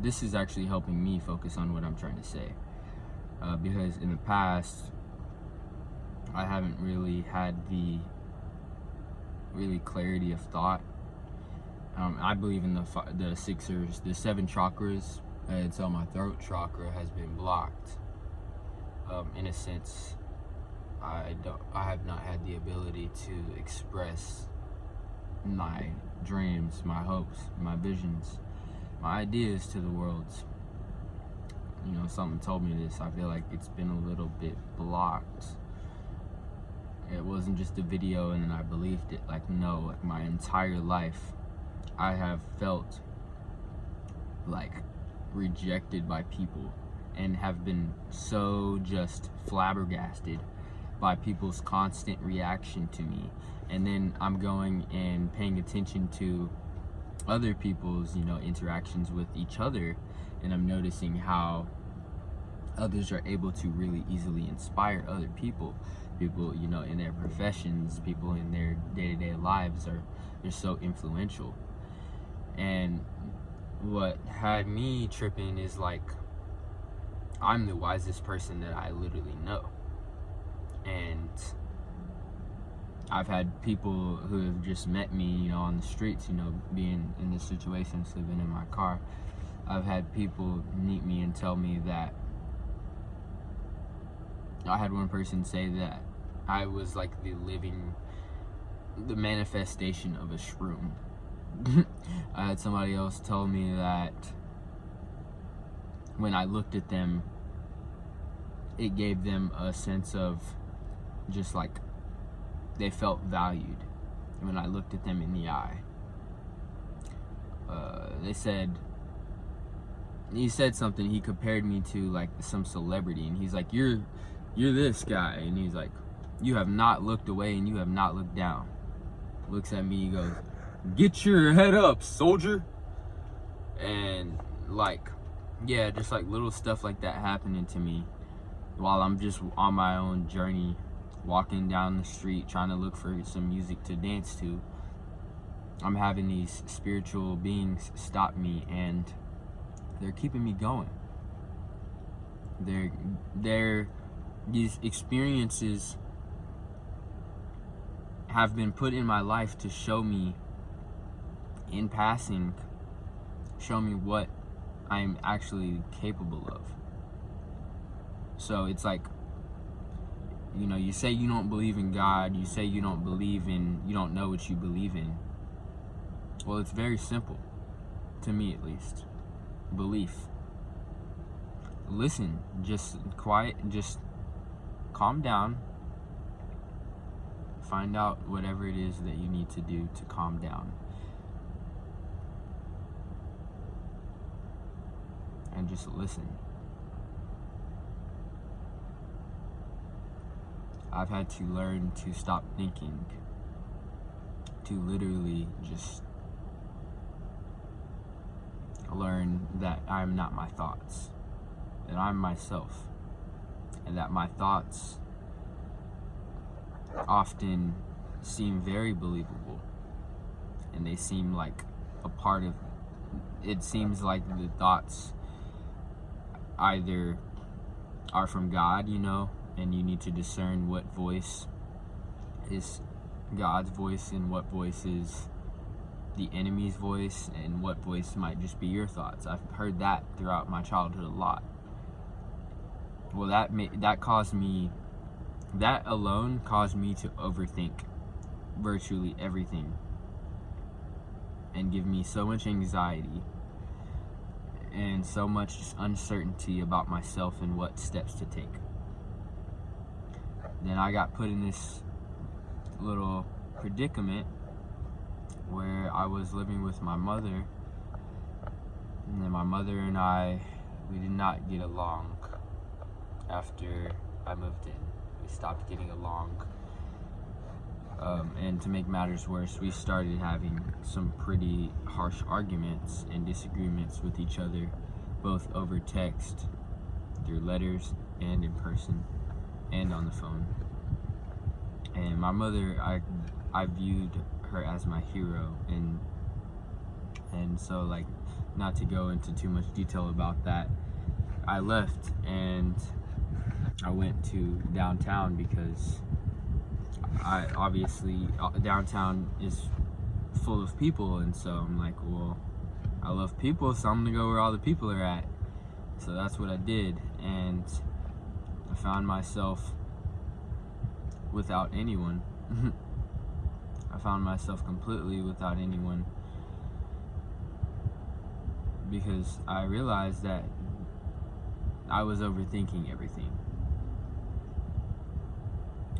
this is actually helping me focus on what I'm trying to say, because in the past I haven't really had the clarity of thought. I believe in the Sixers, the 7 chakras, and so my throat chakra has been blocked. In a sense, I have not had the ability to express my dreams, my hopes, my visions, my ideas to the world. You know, something told me this. I feel like it's been a little bit blocked. It wasn't just a video and then I believed it. Like, no, like my entire life I have felt like rejected by people and have been so just flabbergasted by people's constant reaction to me. And then I'm going and paying attention to other people's, you know, interactions with each other, and I'm noticing how others are able to really easily inspire other people, you know, in their professions, people in their day-to-day lives they're so influential. And what had me tripping is like, I'm the wisest person that I literally know, and I've had people who have just met me, you know, on the streets, you know, being in this situation, sleeping in my car. I've had people meet me and tell me that, I had one person say that I was like the manifestation of a shroom. I had somebody else tell me that when I looked at them, it gave them a sense of just like they felt valued when I looked at them in the eye. He said something, he compared me to like some celebrity, and he's like, you're this guy, and he's like, you have not looked away and you have not looked down. Looks at me, he goes, get your head up, soldier. And like, yeah, just like little stuff like that happening to me while I'm just on my own journey, walking down the street trying to look for some music to dance to. I'm having these spiritual beings stop me, and they're keeping me going. These experiences have been put in my life to show me, in passing, show me what I'm actually capable of. So it's like, you know, you say you don't believe in God, you say you don't know what you believe in. Well, it's very simple, to me at least. Belief. Listen, just quiet, just calm down. Find out whatever it is that you need to do to calm down. And just listen. I've had to learn to stop thinking, to literally just learn that I'm not my thoughts, that I'm myself, and that my thoughts often seem very believable, and they seem like a part of it. Seems like the thoughts either are from God, you know, and you need to discern what voice is God's voice and what voice is the enemy's voice, and what voice might just be your thoughts. I've heard that throughout my childhood a lot. Well, that alone caused me to overthink virtually everything, and give me so much anxiety and so much just uncertainty about myself and what steps to take. Then I got put in this little predicament where I was living with my mother, and then my mother and we did not get along after I moved in. We stopped getting along, and to make matters worse, we started having some pretty harsh arguments and disagreements with each other, both over text, through letters, and in person, and on the phone. And my mother, I viewed her as my hero, and And so, like, not to go into too much detail about that, I left and I went to downtown because I obviously downtown is full of people, and so I'm like, well, I love people, so I'm gonna go where all the people are at. So that's what I did, and I found myself without anyone. I found myself completely without anyone because I realized that I was overthinking everything.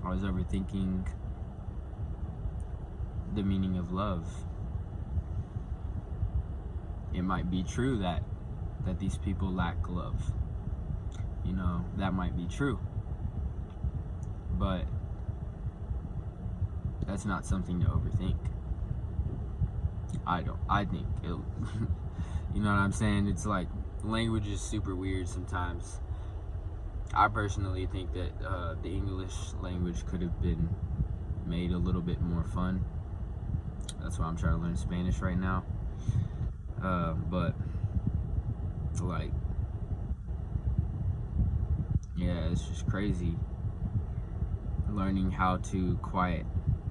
I was overthinking the meaning of love. It might be true that these people lack love. You know, that might be true. But that's not something to overthink. I think it, you know what I'm saying? It's like language is super weird sometimes. I personally think that the English language could have been made a little bit more fun. That's why I'm trying to learn Spanish right now. But like, yeah, it's just crazy learning how to quiet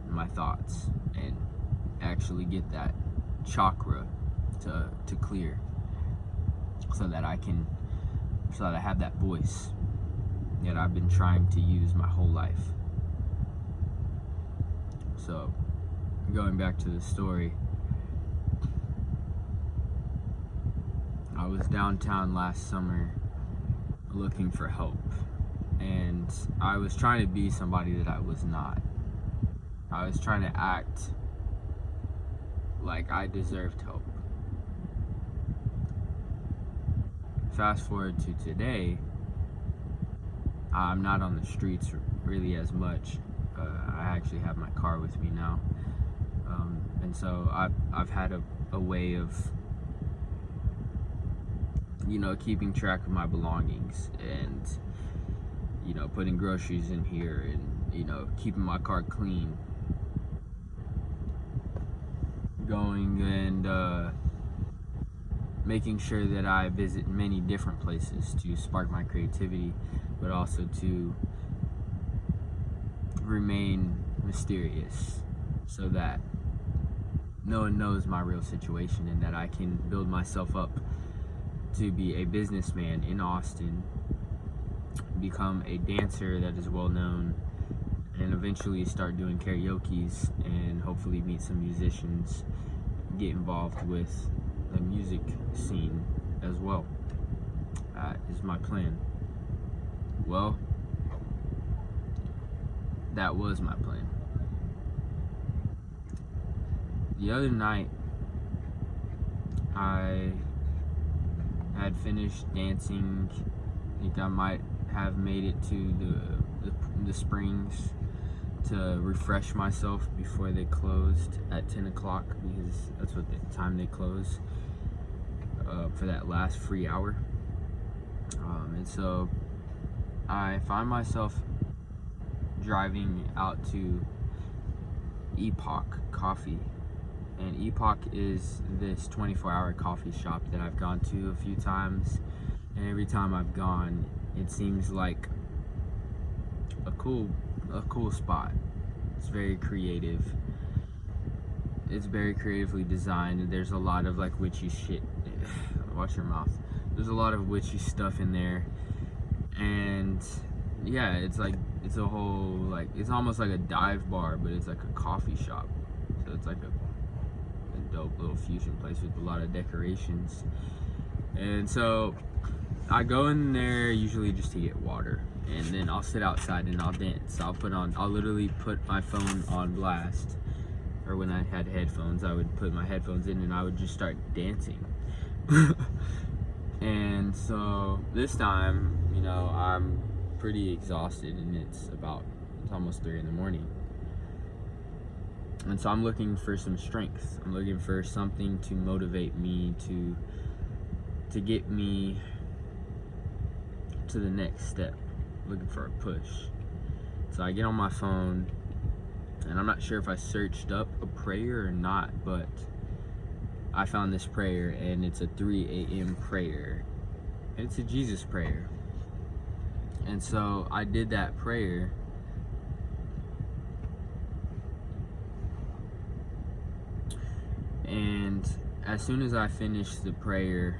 my thoughts and actually get that chakra to clear, so that I have that voice that I've been trying to use my whole life. So going back to the story, I was downtown last summer looking for help, and I was trying to be somebody that I was not. I was trying to act like I deserved help. Fast forward to today, I'm not on the streets really as much. I actually have my car with me now, and so I've had a way of, you know, keeping track of my belongings and, you know, putting groceries in here and, you know, keeping my car clean, going and making sure that I visit many different places to spark my creativity, but also to remain mysterious so that no one knows my real situation, and that I can build myself up to be a businessman in Austin, become a dancer that is well known, and eventually start doing karaoke's and hopefully meet some musicians, get involved with the music scene as well. That is my plan. Well, that was my plan. The other night, I had finished dancing. I think I might have made it to the Springs to refresh myself before they closed at 10 o'clock, because that's what the time they close for that last free hour. And so I find myself driving out to Epoch Coffee. And Epoch is this 24-hour coffee shop that I've gone to a few times, and every time I've gone, it seems like a cool spot. It's very creative. It's very creatively designed. There's a lot of like witchy shit. Watch your mouth. There's a lot of witchy stuff in there, and yeah, it's like, it's a whole, like, it's almost like a dive bar, but it's like a coffee shop. So it's like a dope little fusion place with a lot of decorations. And so I go in there usually just to get water, and then I'll sit outside and I'll dance. I'll literally put my phone on blast, or when I had headphones, I would put my headphones in and I would just start dancing. And so this time, you know, I'm pretty exhausted, and it's almost 3 in the morning. And so I'm looking for some strength. I'm looking for something to motivate me to get me to the next step. I'm looking for a push. So I get on my phone, and I'm not sure if I searched up a prayer or not, but I found this prayer, and it's a 3 a.m. prayer. It's a Jesus prayer. And so I did that prayer. And as soon as I finished the prayer,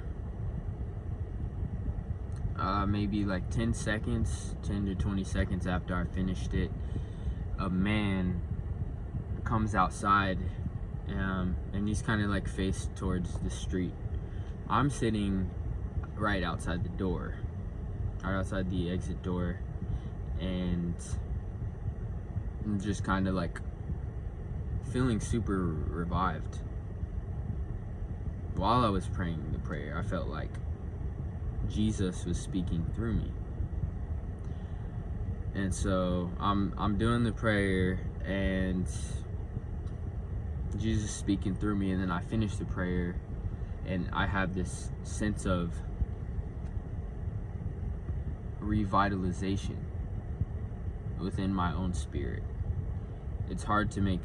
maybe like 10 to 20 seconds after I finished it, a man comes outside, and he's kind of like faced towards the street. I'm sitting right outside the door, right outside the exit door, and I'm just kind of like feeling super revived. While I was praying the prayer, I felt like Jesus was speaking through me. And so I'm doing the prayer, and Jesus speaking through me, and then I finish the prayer, and I have this sense of revitalization within my own spirit. It's hard to make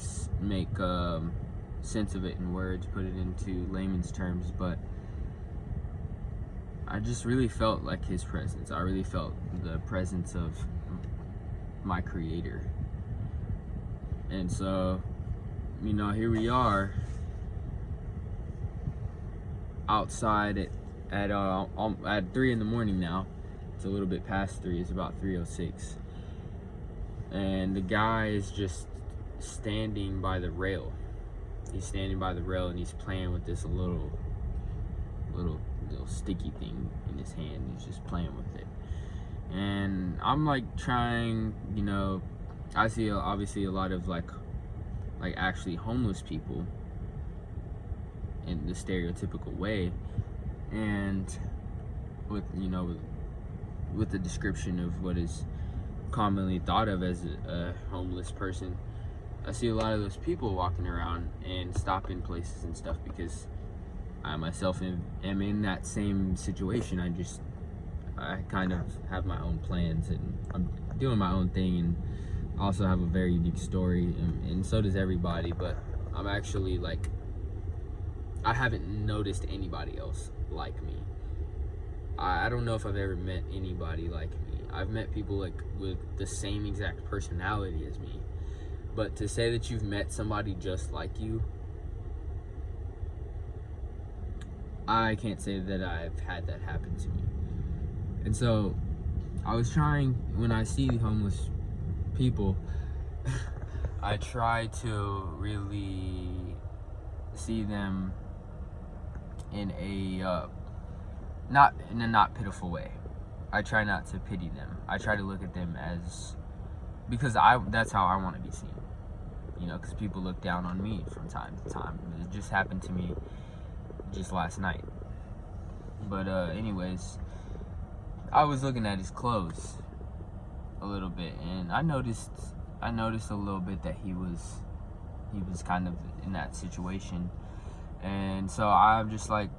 sense of it in words, put it into layman's terms, but I just really felt like his presence. I really felt the presence of my Creator. And so, here we are outside at 3 in the morning now. It's a little bit past 3. It's about 3:06, and the guy is just standing by the rail. He's standing by the rail, and he's playing with this little sticky thing in his hand. He's just playing with it, and I'm like trying. I see obviously a lot of like actually homeless people in the stereotypical way, and with with the description of what is commonly thought of as a homeless person. I see a lot of those people walking around and stopping places and stuff, because I myself am in that same situation. I kind of have my own plans, and I'm doing my own thing, and I also have a very unique story, and so does everybody. But I'm actually I haven't noticed anybody else like me. I don't know if I've ever met anybody like me. I've met people with the same exact personality as me, but to say that you've met somebody just like you, I can't say that I've had that happen to me. And so I was trying, when I see homeless people, I try to really see them in a not pitiful way. I try not to pity them. I try to look at them because that's how I want to be seen. Because people look down on me from time to time. It just happened to me just last night. But anyways, I was looking at his clothes a little bit, and I noticed a little bit that he was kind of in that situation. And so I'm just like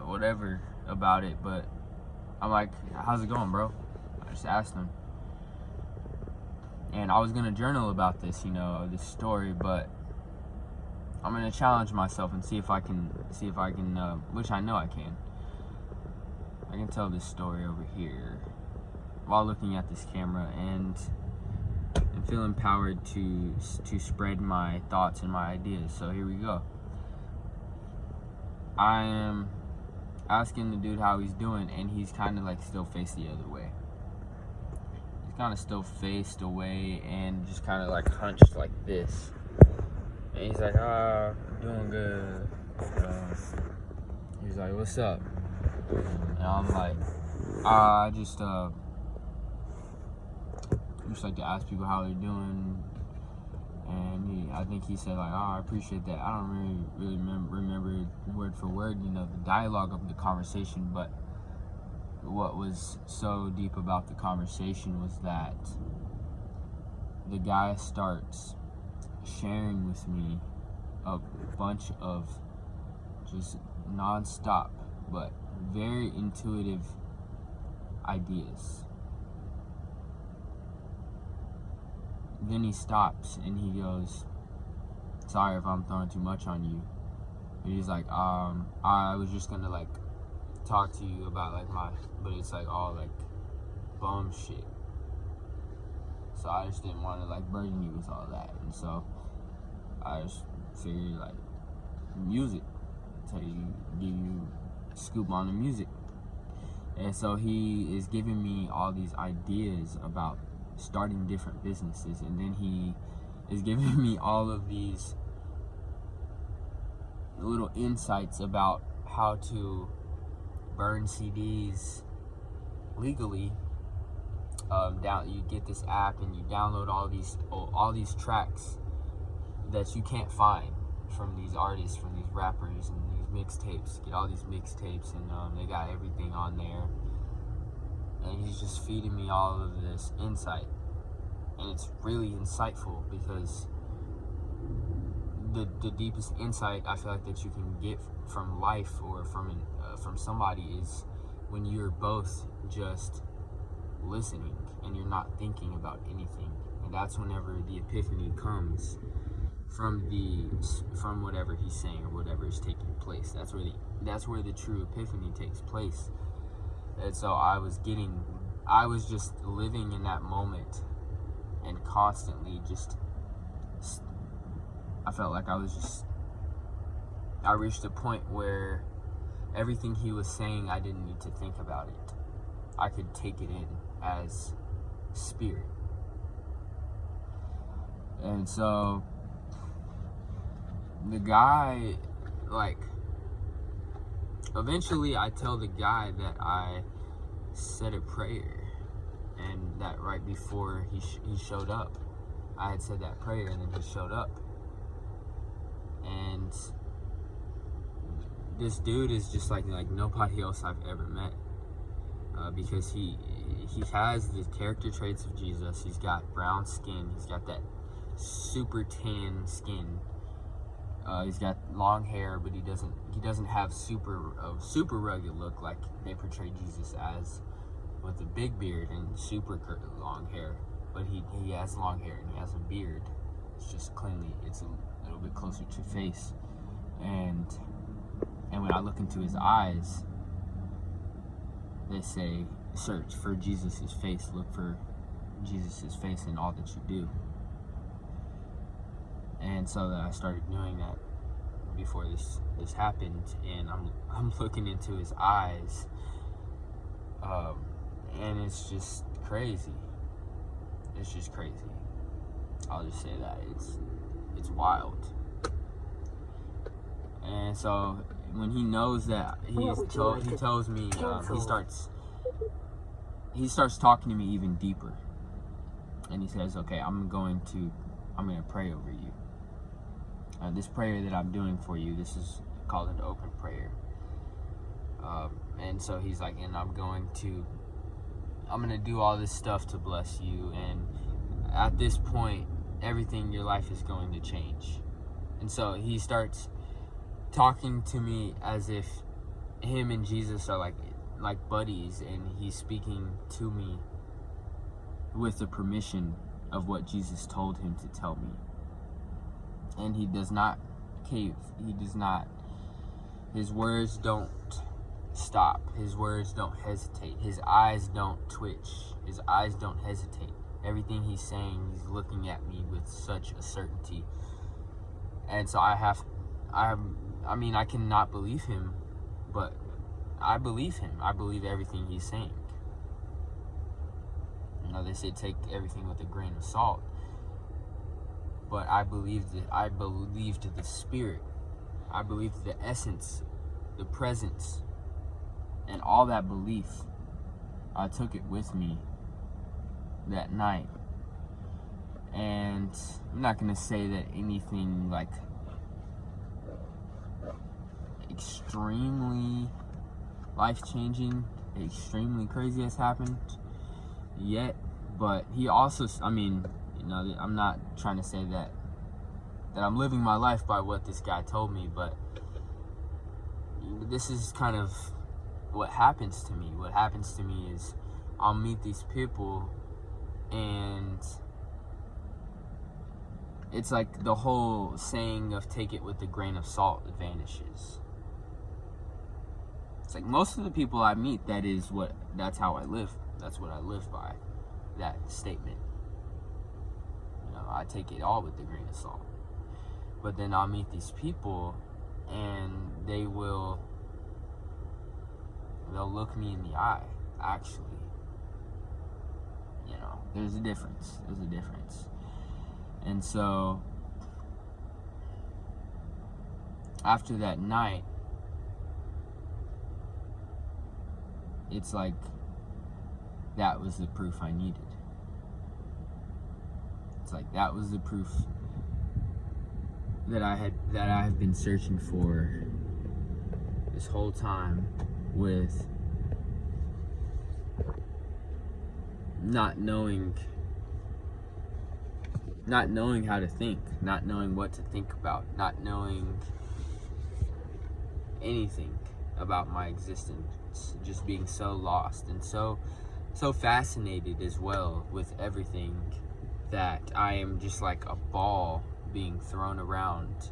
whatever about it, but I'm like, how's it going, bro? I just asked him. And I was gonna journal about this, this story, but I'm gonna challenge myself and see if I can, which I know I can. I can tell this story over here while looking at this camera, and feel empowered to spread my thoughts and my ideas. So here we go. I am asking the dude how he's doing, and he's kind of still faced the other way. He's kind of still faced away and just kind of hunched like this. And he's like, I'm doing good. He's like, what's up? And I'm like, I just like to ask people how they're doing. And I think he said I appreciate that. I don't really remember word for word, the dialogue of the conversation, but what was so deep about the conversation was that the guy starts sharing with me a bunch of just non-stop but very intuitive ideas. Then he stops and he goes, sorry if I'm throwing too much on you. He's like, I was just gonna like talk to you about like but it's like all like bum shit. So I just didn't want to like burden you with all that, and so I just figured like music, give you scoop on the music. And so he is giving me all these ideas about starting different businesses, and then he is giving me all of these little insights about how to burn CDs legally. You get this app and you download all these tracks that you can't find from these artists, from these rappers, and these mixtapes. Get all these mixtapes, and they got everything on there. And he's just feeding me all of this insight, and it's really insightful, because the deepest insight I feel like that you can get from life or from somebody is when you're both just listening and you're not thinking about anything. And that's whenever the epiphany comes from whatever he's saying or whatever is taking place. That's where the true epiphany takes place. And so I was just living in that moment, and constantly I felt like I reached a point where everything he was saying, I didn't need to think about it. I could take it in as spirit. And so the guy, like, eventually I tell the guy that I said a prayer, and that right before he showed up, I had said that prayer, and then he showed up. And this dude is just like nobody else I've ever met, because he has the character traits of Jesus. He's got brown skin. He's got that super tan skin. He's got long hair, but he doesn't have super rugged look like they portray Jesus as, with a big beard and super long hair. But he has long hair and he has a beard. It's just cleanly, it's a little bit closer to face. And when I look into his eyes, they say, search for Jesus's face, look for Jesus's face in all that you do. And so that I started doing that before this happened, and I'm looking into his eyes, and it's just crazy. It's just crazy. I'll just say that it's wild. And so when he knows that, he tells me, he starts talking to me even deeper, and he says, okay, I'm going to pray over you. This prayer that I'm doing for you, this is called an open prayer. And so he's like, and I'm gonna do all this stuff to bless you, and at this point, everything in your life is going to change. And so he starts talking to me as if him and Jesus are like buddies, and he's speaking to me with the permission of what Jesus told him to tell me. And he does not cave. His words don't stop. His words don't hesitate. His eyes don't twitch. His eyes don't hesitate. Everything he's saying, he's looking at me with such a certainty. And so I cannot believe him, but I believe him. I believe everything he's saying. You know, they say take everything with a grain of salt. But I believed the spirit. I believed the essence, the presence, and all that belief. I took it with me that night. And I'm not going to say that anything like extremely life-changing, extremely crazy has happened yet. But he also, I'm not trying to say that I'm living my life by what this guy told me, but this is kind of what happens to me. What happens to me is I'll meet these people, and it's like the whole saying of take it with a grain of salt vanishes. It's like most of the people I meet, that's how I live. That's what I live by, that statement. You know, I take it all with a grain of salt. But then I'll meet these people and they'll look me in the eye, actually. You know, there's a difference. And so, after that night, it's like that was the proof I needed. It's like that was the proof that I have been searching for this whole time, with not knowing how to think, not knowing what to think about, not knowing anything about my existence, just being so lost and so fascinated as well with everything, that I am just like a ball being thrown around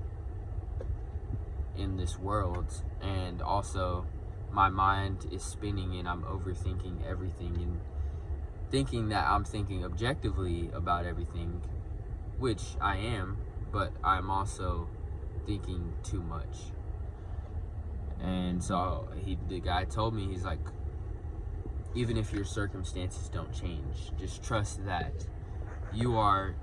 in this world. And also my mind is spinning and I'm overthinking everything and thinking that I'm thinking objectively about everything, which I am, but I'm also thinking too much. And so the guy told me, he's like, even if your circumstances don't change, just trust that you are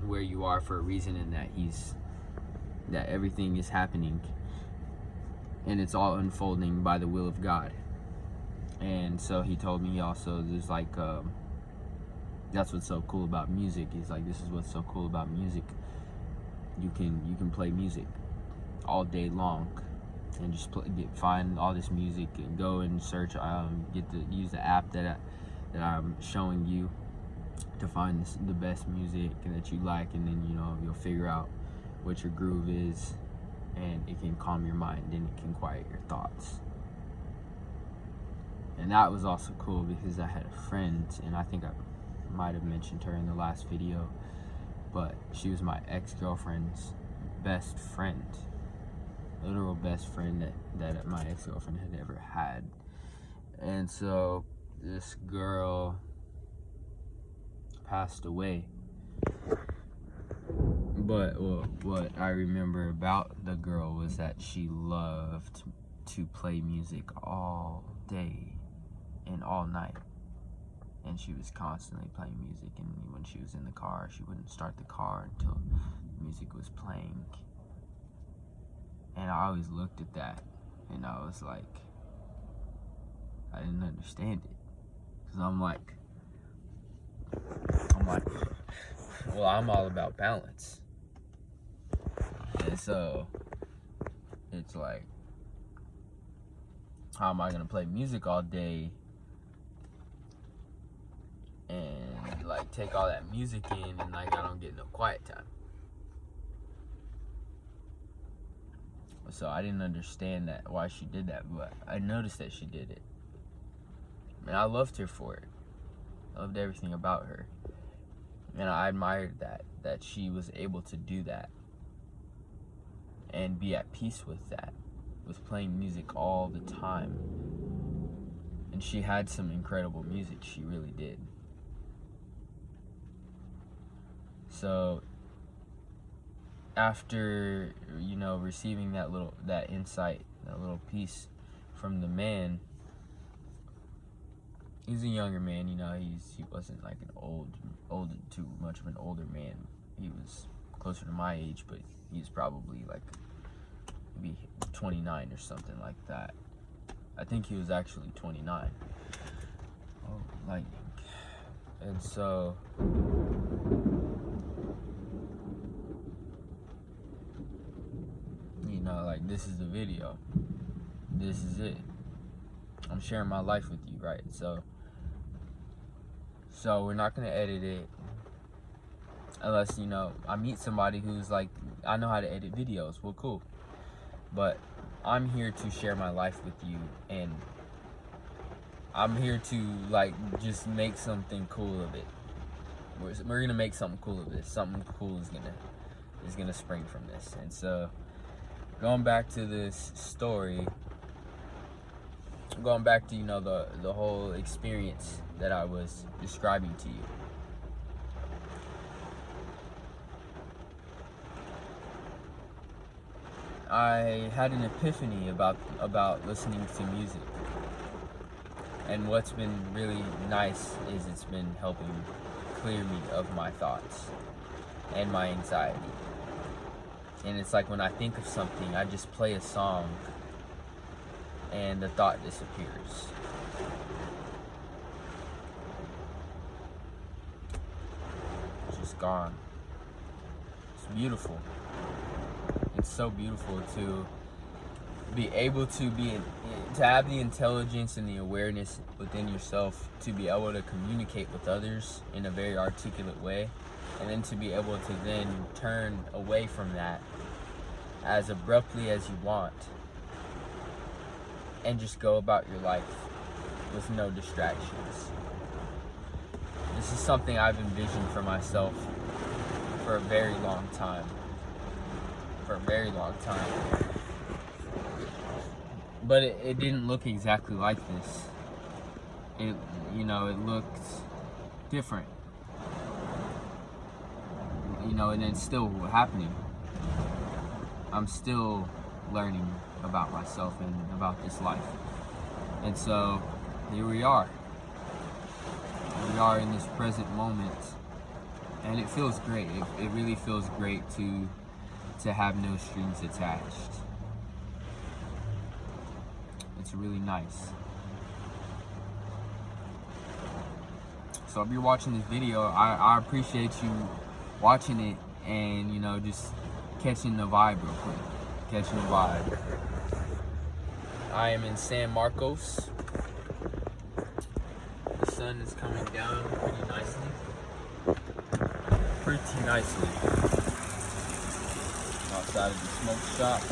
where you are for a reason, and that everything is happening and it's all unfolding by the will of God. And so he told me also, there's like that's what's so cool about music. He's like, this is what's so cool about music. You can play music all day long and just find all this music and go and search, get to use the app that I'm showing you to find the best music that you like, and then, you know, you'll figure out what your groove is, and it can calm your mind and it can quiet your thoughts. And that was also cool because I had a friend, and I think I might have mentioned her in the last video, but she was my ex-girlfriend's best friend, literal best friend that my ex-girlfriend had ever had. And so this girl passed away, but what I remember about the girl was that she loved to play music all day and all night, and she was constantly playing music. And when she was in the car, she wouldn't start the car until the music was playing. And I always looked at that and I was like, I didn't understand it, because I'm like, well, I'm all about balance. And so it's like, how am I gonna play music all day and like take all that music in, and like I don't get no quiet time? So I didn't understand why she did that, but I noticed that she did it, and I loved her for it. I loved everything about her, and I admired that she was able to do that and be at peace with that, with playing music all the time. And she had some incredible music, she really did. So after, you know, receiving that insight, that little piece from the man, he's a younger man, you know, he wasn't like too much of an older man. He was closer to my age, but he's probably like maybe 29 or something like that. I think he was actually 29. Oh, lightning. And so you know, like, this is the video. This is it. I'm sharing my life with you, right? So we're not gonna edit it unless, you know, I meet somebody who's like, I know how to edit videos. Well, cool. But I'm here to share my life with you, and I'm here to like just make something cool of it. We're gonna make something cool of this. Something cool is gonna is gonna spring from this. And so, going back to this story, going back to, you know, the whole experience that I was describing to you. I had an epiphany about listening to music. And what's been really nice is it's been helping clear me of my thoughts and my anxiety. And it's like when I think of something, I just play a song and the thought disappears. It's just gone. It's beautiful. It's so beautiful to be able to have the intelligence and the awareness within yourself to be able to communicate with others in a very articulate way, and then to be able to then turn away from that as abruptly as you want and just go about your life with no distractions. This is something I've envisioned for myself for a very long time. But it didn't look exactly like this. It looked different. And it's still happening. I'm still learning about myself and about this life. And so, here we are. We are in this present moment. And it feels great. It really feels great to have no strings attached. It's really nice. So if you're watching this video, I appreciate you watching it and, just catching the vibe real quick. Catching the vibe. I am in San Marcos. The sun is coming down pretty nicely. Outside of the smoke shop.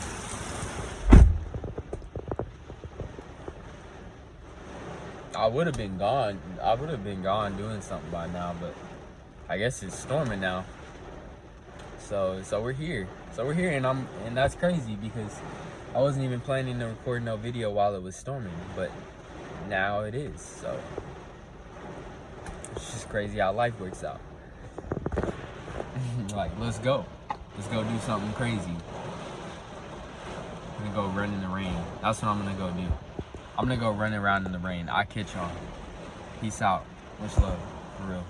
I would have been gone doing something by now, but I guess it's storming now. So we're here. And that's crazy because I wasn't even planning to record no video while it was storming, but now it is. So it's just crazy how life works out. Like, let's go do something crazy. I'm gonna go run in the rain. That's what I'm gonna go do. I'm gonna go run around in the rain. I catch y'all. Peace out. Much love. For real.